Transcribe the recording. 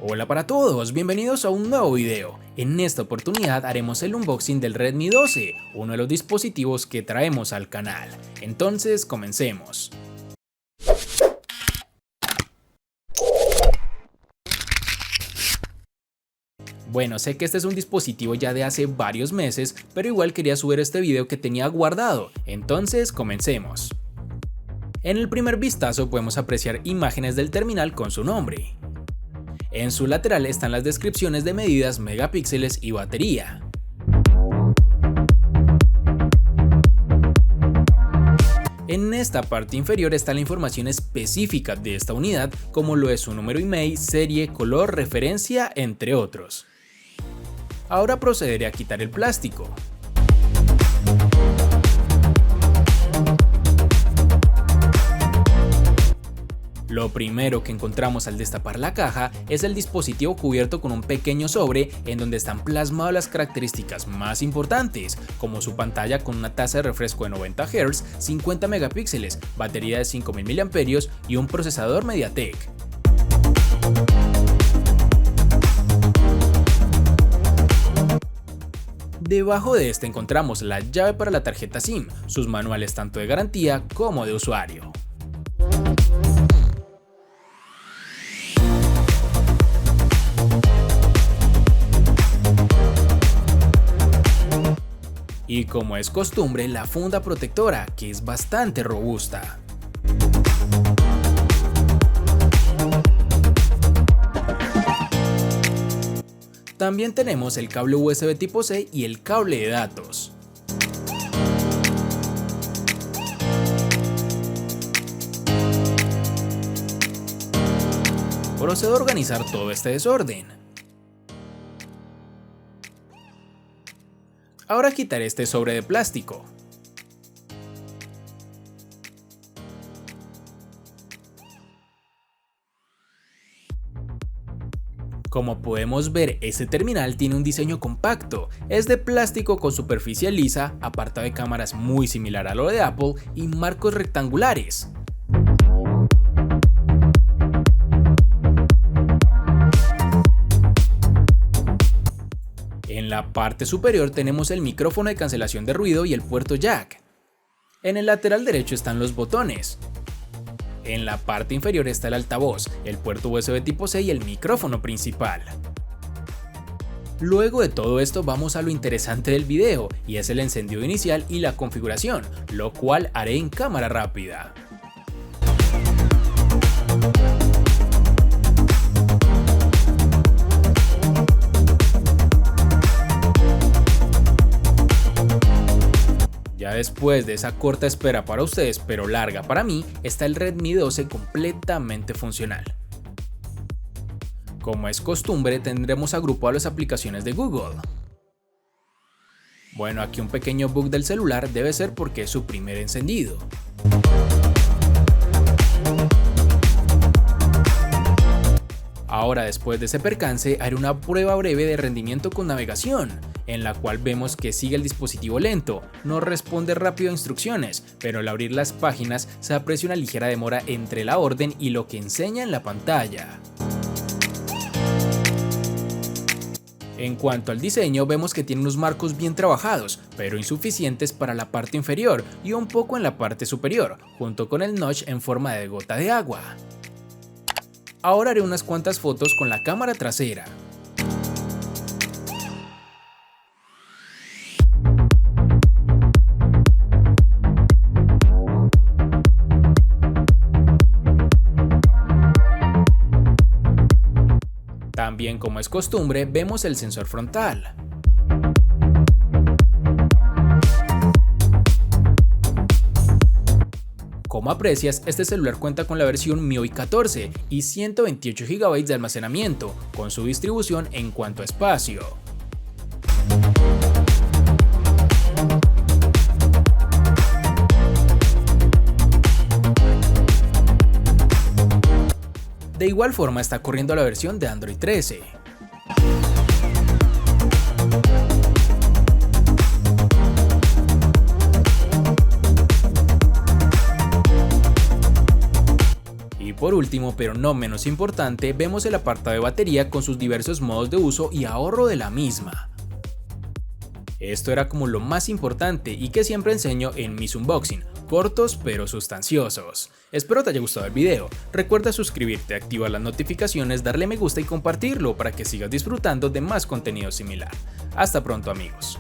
Hola para todos, bienvenidos a un nuevo video. En esta oportunidad haremos el unboxing del Redmi 12, uno de los dispositivos que traemos al canal. Entonces comencemos. Bueno, sé que este es un dispositivo ya de hace varios meses, pero igual quería subir este video que tenía guardado, entonces comencemos. En el primer vistazo podemos apreciar imágenes del terminal con su nombre. En su lateral están las descripciones de medidas, megapíxeles y batería. En esta parte inferior está la información específica de esta unidad, como lo es su número email, serie, color, referencia, entre otros. Ahora procederé a quitar el plástico. Lo primero que encontramos al destapar la caja es el dispositivo cubierto con un pequeño sobre en donde están plasmadas las características más importantes, como su pantalla con una tasa de refresco de 90 Hz, 50 megapíxeles, batería de 5000 mAh y un procesador MediaTek. Debajo de este encontramos la llave para la tarjeta SIM, sus manuales tanto de garantía como de usuario. Y como es costumbre, la funda protectora, que es bastante robusta. También tenemos el cable USB tipo C y el cable de datos. Procedo a organizar todo este desorden. Ahora quitaré este sobre de plástico. Como podemos ver, este terminal tiene un diseño compacto, es de plástico con superficie lisa, apartado de cámaras muy similar a lo de Apple y marcos rectangulares. En la parte superior tenemos el micrófono de cancelación de ruido y el puerto jack. En el lateral derecho están los botones. En la parte inferior está el altavoz, el puerto USB tipo C y el micrófono principal. Luego de todo esto vamos a lo interesante del video, y es el encendido inicial y la configuración, lo cual haré en cámara rápida. Ya después de esa corta espera para ustedes, pero larga para mí, está el Redmi 12 completamente funcional. Como es costumbre, tendremos agrupadas las aplicaciones de Google. Bueno, aquí un pequeño bug del celular debe ser porque es su primer encendido. Ahora, después de ese percance, haré una prueba breve de rendimiento con navegación, en la cual vemos que sigue el dispositivo lento, no responde rápido a instrucciones, pero al abrir las páginas se aprecia una ligera demora entre la orden y lo que enseña en la pantalla. En cuanto al diseño, vemos que tiene unos marcos bien trabajados, pero insuficientes para la parte inferior y un poco en la parte superior, junto con el notch en forma de gota de agua. Ahora haré unas cuantas fotos con la cámara trasera. También, como es costumbre, vemos el sensor frontal. Como aprecias, este celular cuenta con la versión MIUI 14 y 128 GB de almacenamiento, con su distribución en cuanto a espacio. De igual forma está corriendo la versión de Android 13. por último, pero no menos importante, vemos el apartado de batería con sus diversos modos de uso y ahorro de la misma. Esto era como lo más importante y que siempre enseño en mis unboxing, cortos pero sustanciosos. Espero te haya gustado el video, recuerda suscribirte, activar las notificaciones, darle me gusta y compartirlo para que sigas disfrutando de más contenido similar. Hasta pronto amigos.